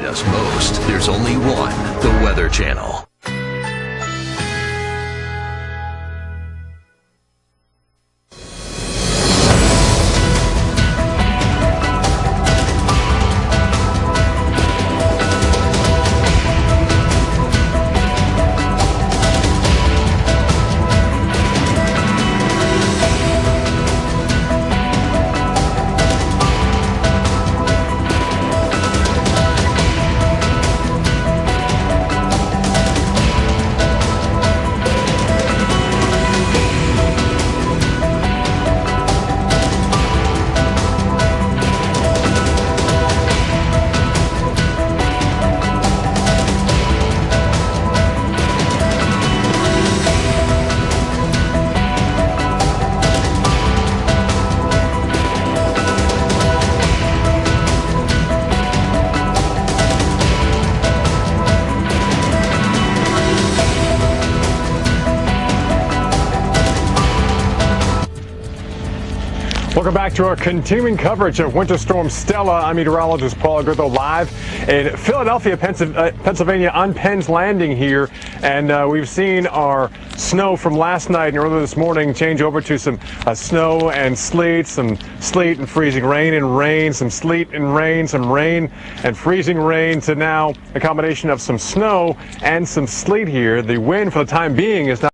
need us most, there's only one, the Weather Channel. Welcome back to our continuing coverage of Winter Storm Stella. I'm meteorologist Paul Gritho live in Philadelphia, Pennsylvania on Penn's Landing here. And we've seen our snow from last night and earlier this morning change over to some snow and sleet, some sleet and freezing rain and rain, some sleet and rain, some rain and freezing rain, to now a combination of some snow and some sleet here. The wind for the time being is not